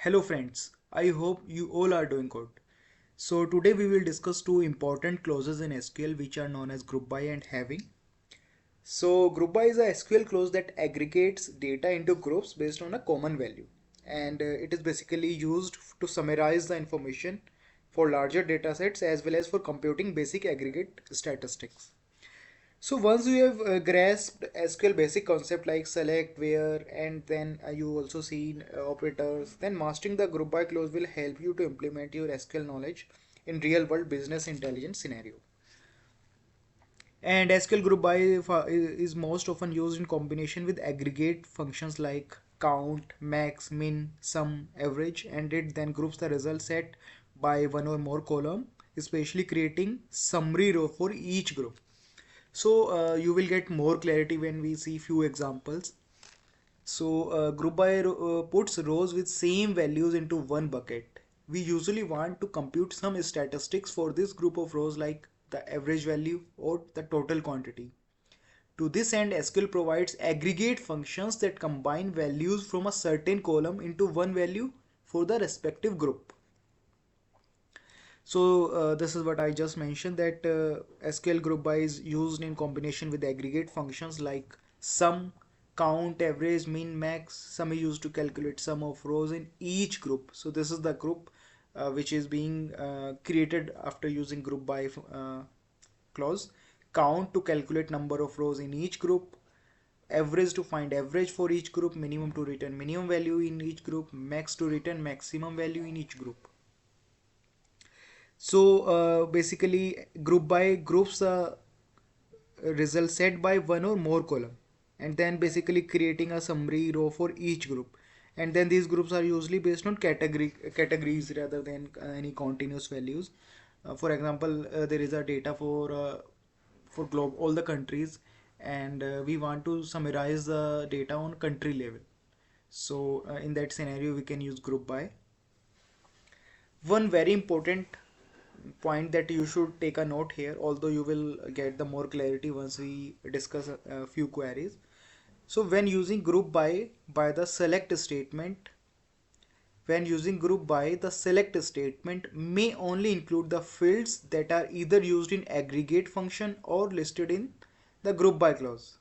Hello friends, I hope you all are doing good. So today we will discuss two important clauses in SQL which are known as group by and having. So group by is a SQL clause that aggregates data into groups based on a common value, and it is basically used to summarize the information for larger data sets as well as for computing basic aggregate statistics. So once you have grasped SQL basic concept like select, where, and then you also see operators, then mastering the group by clause will help you to implement your SQL knowledge in real world business intelligence scenario. And SQL group by is most often used in combination with aggregate functions like count, max, min, sum, average, and it then groups the result set by one or more column, especially creating summary row for each group. So you will get more clarity when we see few examples. So group by puts rows with same values into one bucket. We usually want to compute some statistics for this group of rows like the average value or the total quantity. To this end, SQL provides aggregate functions that combine values from a certain column into one value for the respective group. So this is what I just mentioned, that SQL group by is used in combination with aggregate functions like sum, count, average, min, max. Sum is used to calculate sum of rows in each group. So this is the group which is being created after using group by clause. Count to calculate number of rows in each group. Average to find average for each group. Minimum to return minimum value in each group. Max to return maximum value in each group. So basically group by groups the result set by one or more column, and then basically creating a summary row for each group, and then these groups are usually based on categories rather than any continuous values. For example, there is a data for globe all the countries, and we want to summarize the data on country level. So in that scenario we can use group by. One very important point that you should take a note here, although you will get the more clarity once we discuss a few queries. So when using group by the select statement, the select statement may only include the fields that are either used in aggregate function or listed in the group by clause.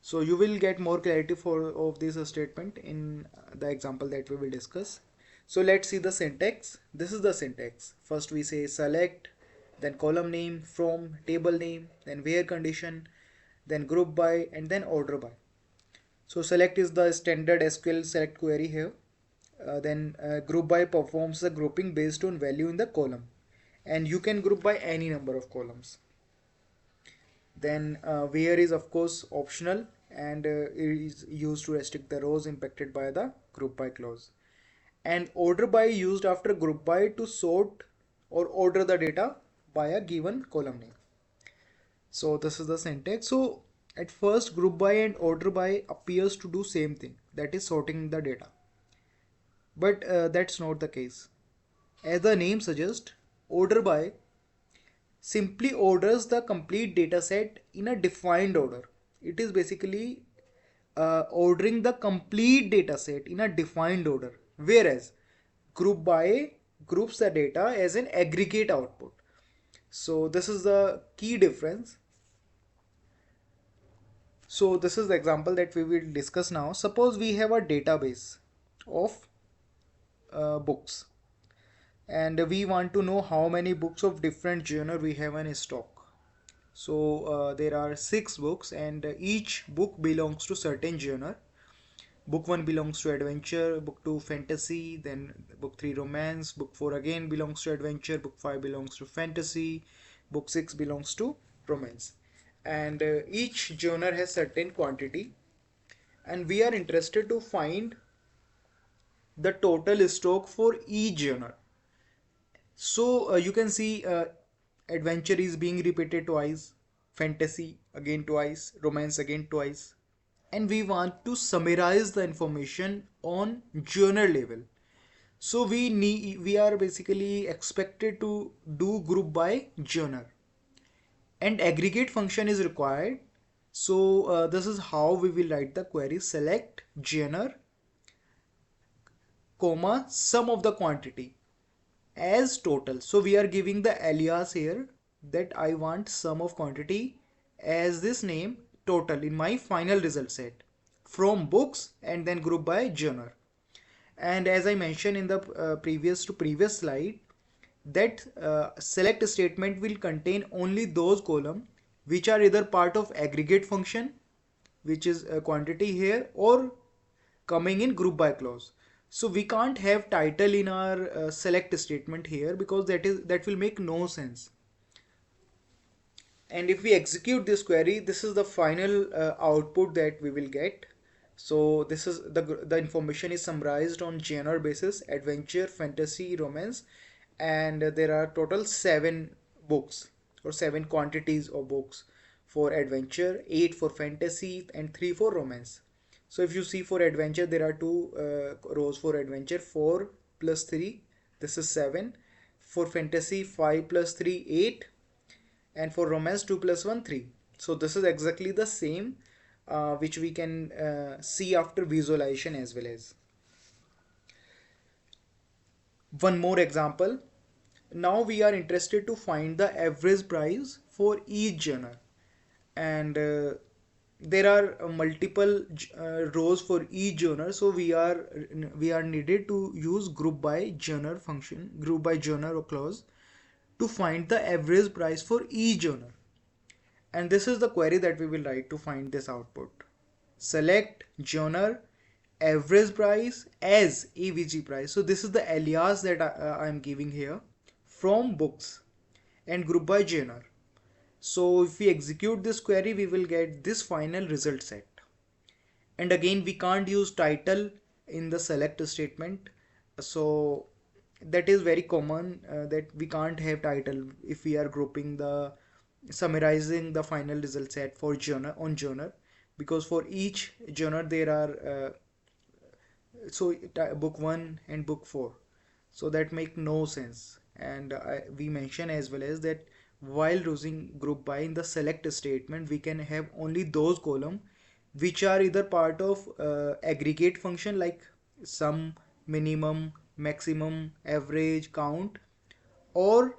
So you will get more clarity for of this statement in the example that we will discuss. So let's see the syntax. This is the syntax. First we say select, then column name, from, table name, then where condition, then group by, and then order by. So select is the standard SQL select query here. Then group by performs the grouping based on value in the column, and you can group by any number of columns. Then where is of course optional, and is used to restrict the rows impacted by the group by clause. And order by used after group by to sort or order the data by a given column name. So this is the syntax. So at first group by and order by appears to do same thing, that is sorting the data. But that's not the case. As the name suggests, order by simply orders the complete data set in a defined order. It is basically ordering the complete data set in a defined order, whereas group by groups the data as an aggregate output. So this is the key difference. So this is the example that we will discuss now. Suppose we have a database of books, and we want to know how many books of different genre we have in stock. So there are 6 books, and each book belongs to certain genre. Book 1 belongs to adventure, book 2 fantasy, then book 3 romance, book 4 again belongs to adventure, book 5 belongs to fantasy, book 6 belongs to romance. And each genre has certain quantity, and we are interested to find the total stock for each genre. So you can see adventure is being repeated twice, fantasy again twice, romance again twice, and we want to summarize the information on genre level. So we are basically expected to do group by genre, and aggregate function is required. So this is how we will write the query: select genre comma sum of the quantity as total. So we are giving the alias here that I want sum of quantity as this name total in my final result set from books and then group by genre. And as I mentioned in the previous slide, that select statement will contain only those columns which are either part of aggregate function, which is a quantity here, or coming in group by clause. So we can't have title in our select statement here because that will make no sense. And if we execute this query, this is the final output that we will get. So this is the information is summarized on genre basis: adventure, fantasy, romance, and there are total 7 books or 7 quantities of books for adventure, 8 for fantasy, and 3 for romance. So if you see, for adventure there are 2 rows for adventure: 4 plus 3, this is 7. For fantasy, 5 plus 3, 8, and for romance 2 plus 1, 3. So this is exactly the same which we can see after visualization as well. As one more example, now we are interested to find the average price for each genre, and there are multiple rows for each genre, so we are needed to use group by genre function, group by genre or clause, to find the average price for each genre. And this is the query that we will write to find this output: select genre average price as avg price. So this is the alias that I am giving here from books and group by genre. So if we execute this query, we will get this final result set. And again, we can't use title in the select statement. So that is very common, that we can't have title if we are grouping the summarizing the final result set for genre on genre, because for each genre there are book 1 and book 4, so that make no sense. And we mention as well as that while using group by in the select statement, we can have only those column which are either part of aggregate function like sum, minimum, maximum, average, count, or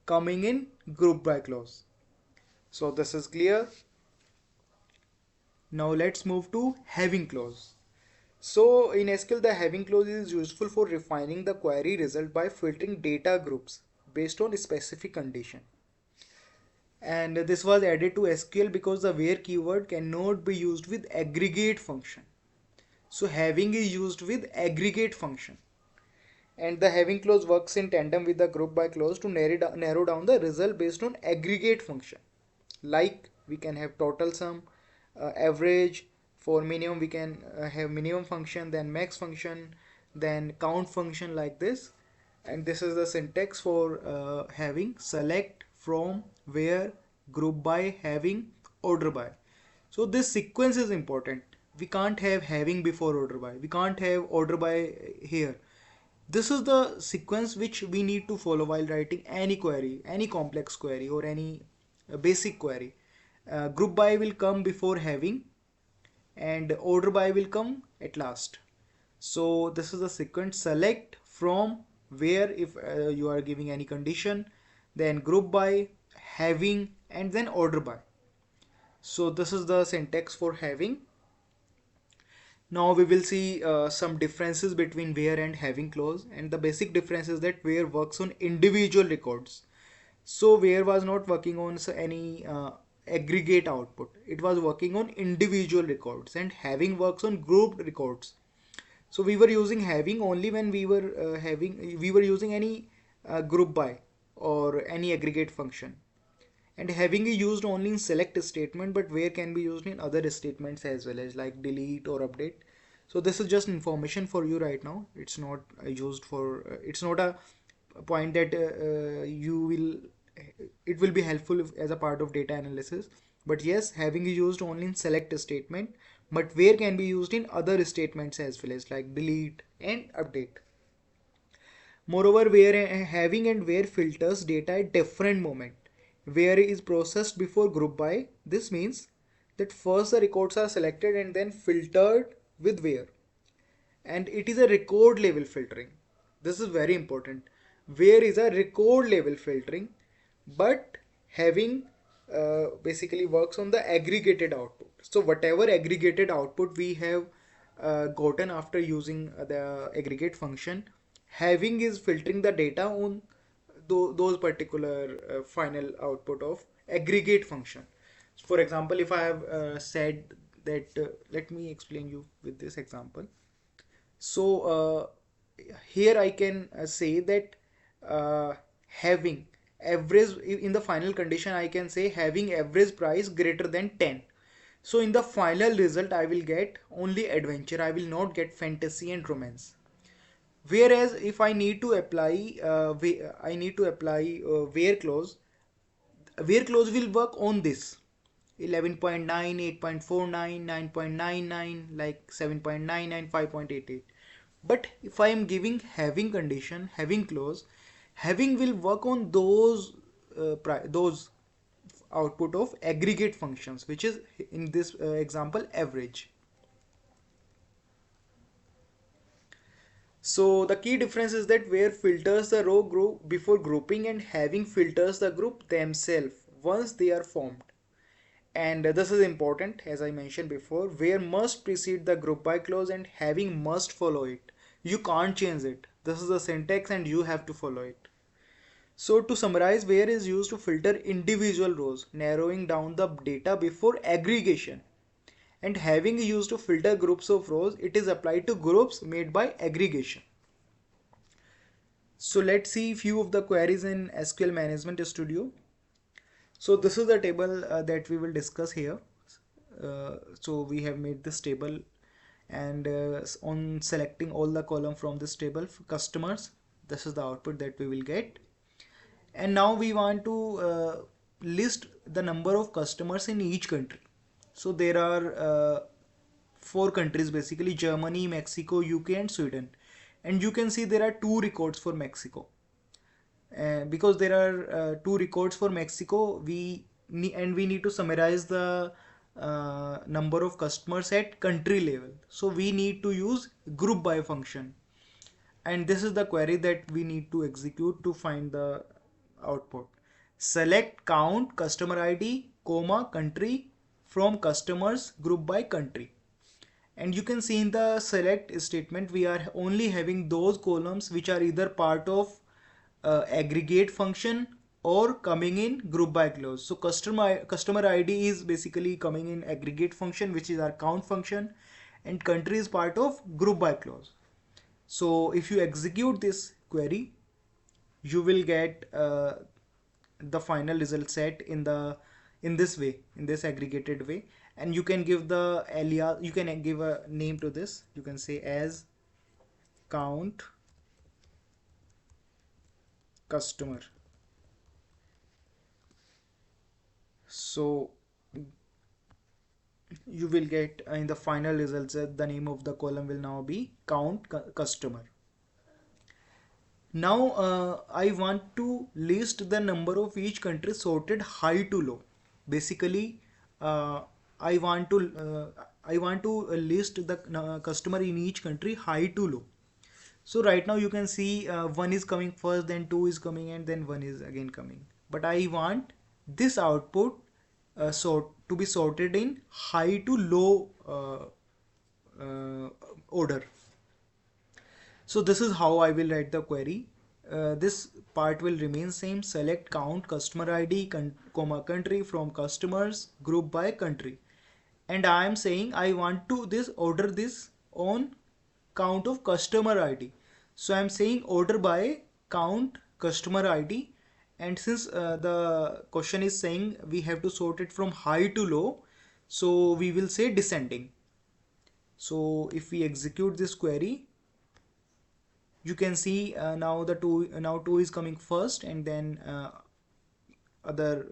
coming in group by clause. So this is clear. Now let's move to having clause. So in SQL, the having clause is useful for refining the query result by filtering data groups based on a specific condition. And this was added to SQL because the where keyword cannot be used with aggregate function. So having is used with aggregate function. And the having clause works in tandem with the group by clause to narrow down the result based on aggregate function. Like we can have total sum, average. For minimum we can have minimum function, then max function, then count function, like this. And this is the syntax for having: select, from, where, group by, having, order by. So this sequence is important. We can't have having before order by, we can't have order by here. This is the sequence which we need to follow while writing any query, any complex query, or any basic query. Group by will come before having, and order by will come at last. So this is the sequence: select, from, where if you are giving any condition, then group by, having, and then order by. So this is the syntax for having. Now we will see some differences between where and having clause, and the basic difference is that where works on individual records. So where was not working on any aggregate output, it was working on individual records, and having works on grouped records. So we were using having only when we were using any group by or any aggregate function, and having is used only in select statement, but where can be used in other statements as well, as like delete or update. So this is just information for you right now. It's not used for it's not a point that you will it will be helpful as a part of data analysis. But yes, having is used only in select statement, but where can be used in other statements as well, as like delete and update. Moreover, where having and where filters data at different moment. Where is processed before group by. This means that first the records are selected and then filtered with where. and it is a record level filtering. This is very important. Where is a record level filtering, but having basically works on the aggregated output. So whatever aggregated output we have gotten after using the aggregate function, having is filtering the data on those particular final output of aggregate function. For example, if I have said that, let me explain you with this example. So here I can say that having average in the final condition, I can say having average price greater than 10. So in the final result I will get only adventure, I will not get fantasy and romance. Whereas if I need to apply where clause, where clause will work on this 11.9, 8.49, 9.99, like 7.99, 5.88. But if I am giving having condition, having clause, having will work on those output of aggregate functions, which is in this example average. So the key difference is that where filters the row group before grouping, and having filters the group themselves once they are formed. And this is important, as I mentioned before, where must precede the group by clause and having must follow it. You can't change it. This is the syntax and you have to follow it. So to summarize, where is used to filter individual rows, narrowing down the data before aggregation. And having is used to filter groups of rows, it is applied to groups made by aggregation. So let's see few of the queries in SQL Management Studio. So this is the table that we will discuss here. So we have made this table, and on selecting all the column from this table for customers, this is the output that we will get. And now we want to list the number of customers in each country. So there are 4 countries basically: Germany, Mexico, UK and Sweden. And you can see there are 2 records for Mexico. Because there are 2 records for Mexico, we need to summarize the number of customers at country level. So we need to use group by function, and this is the query that we need to execute to find the output. Select count customer ID, comma, country from customers group by country. And you can see in the select statement we are only having those columns which are either part of aggregate function or coming in group by clause. So customer ID is basically coming in aggregate function, which is our count function, and country is part of group by clause. So if you execute this query, you will get the final result set in this way, in this aggregated way. And you can give the alias, you can give a name to this. You can say as count customer. So you will get in the final results that the name of the column will now be count customer. Now I want to list the number of each country sorted high to low. Basically, I want to list the customer in each country high to low. So right now you can see 1 is coming first, then 2 is coming, and then 1 is again coming. But I want this output to be sorted in high to low order. So this is how I will write the query. This part will remain same. Select count customer ID, comma, country from customers group by country. And I am saying I want to order this on count of customer ID. So I am saying order by count customer ID. And since the question is saying we have to sort it from high to low, so we will say descending. So if we execute this query, you can see now 2 is coming first, and then other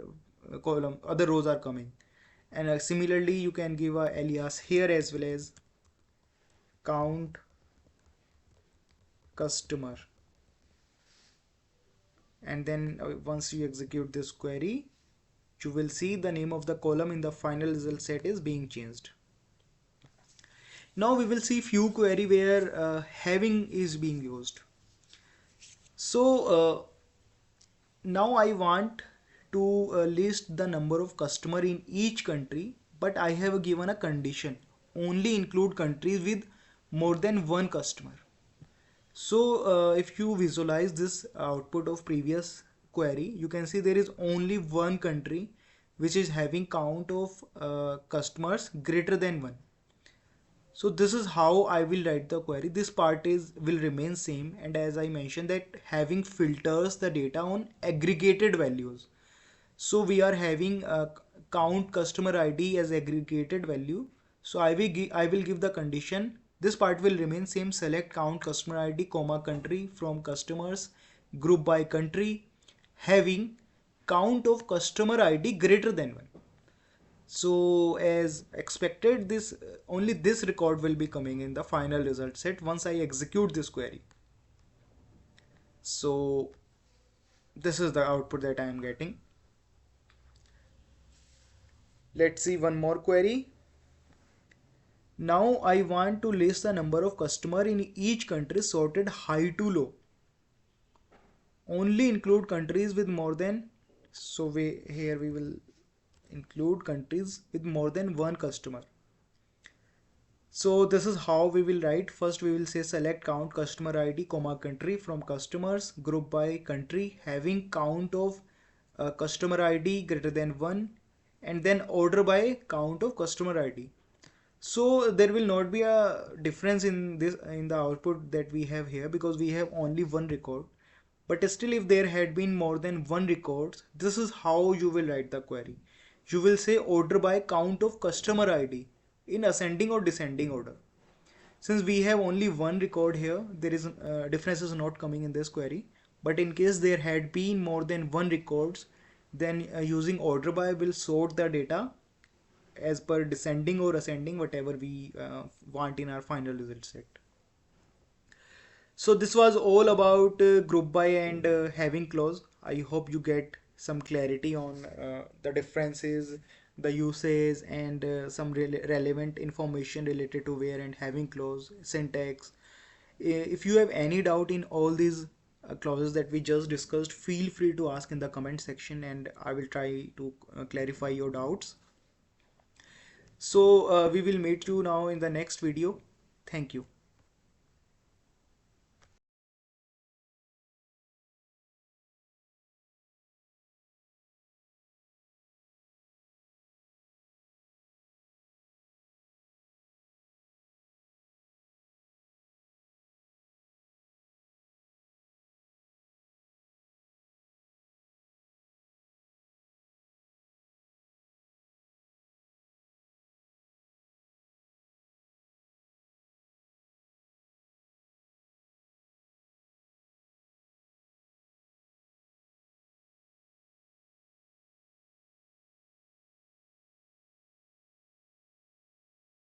other rows are coming. And similarly you can give a alias here as well as count customer. And then once you execute this query, you will see the name of the column in the final result set is being changed. Now we will see few query where having is being used. So now I want to list the number of customer in each country, but I have given a condition: only include countries with more than one customer. So if you visualize this output of previous query, you can see there is only one country which is having count of customers greater than one. So this is how I will write the query. This part is will remain same, and as I mentioned that having filters the data on aggregated values. So we are having count customer ID as aggregated value. So I will give the condition. This part will remain same. Select count customer ID comma country from customers group by country having count of customer ID greater than one. So as expected, this only this record will be coming in the final result set once I execute this query. So this is the output that I am getting. Let's see one more query. Now I want to list the number of customer in each country sorted high to low. Only include countries with more than, so here we will include countries with more than one customer. So this is how we will write. First we will say select count customer ID comma country from customers group by country having count of customer ID greater than 1, and then order by count of customer ID. So there will not be a difference in this in the output that we have here because we have only one record. But still, if there had been more than one records, this is how you will write the query. You will say order by count of customer ID in ascending or descending order. Since we have only one record here, there is difference is not coming in this query. But in case there had been more than one records, then using order by will sort the data as per descending or ascending, whatever we want in our final result set. So this was all about group by and having clause. I hope you get some clarity on the differences, the uses, and some relevant information related to where and having clause, syntax. If you have any doubt in all these clauses that we just discussed, feel free to ask in the comment section and I will try to clarify your doubts. So we will meet you now in the next video. Thank you.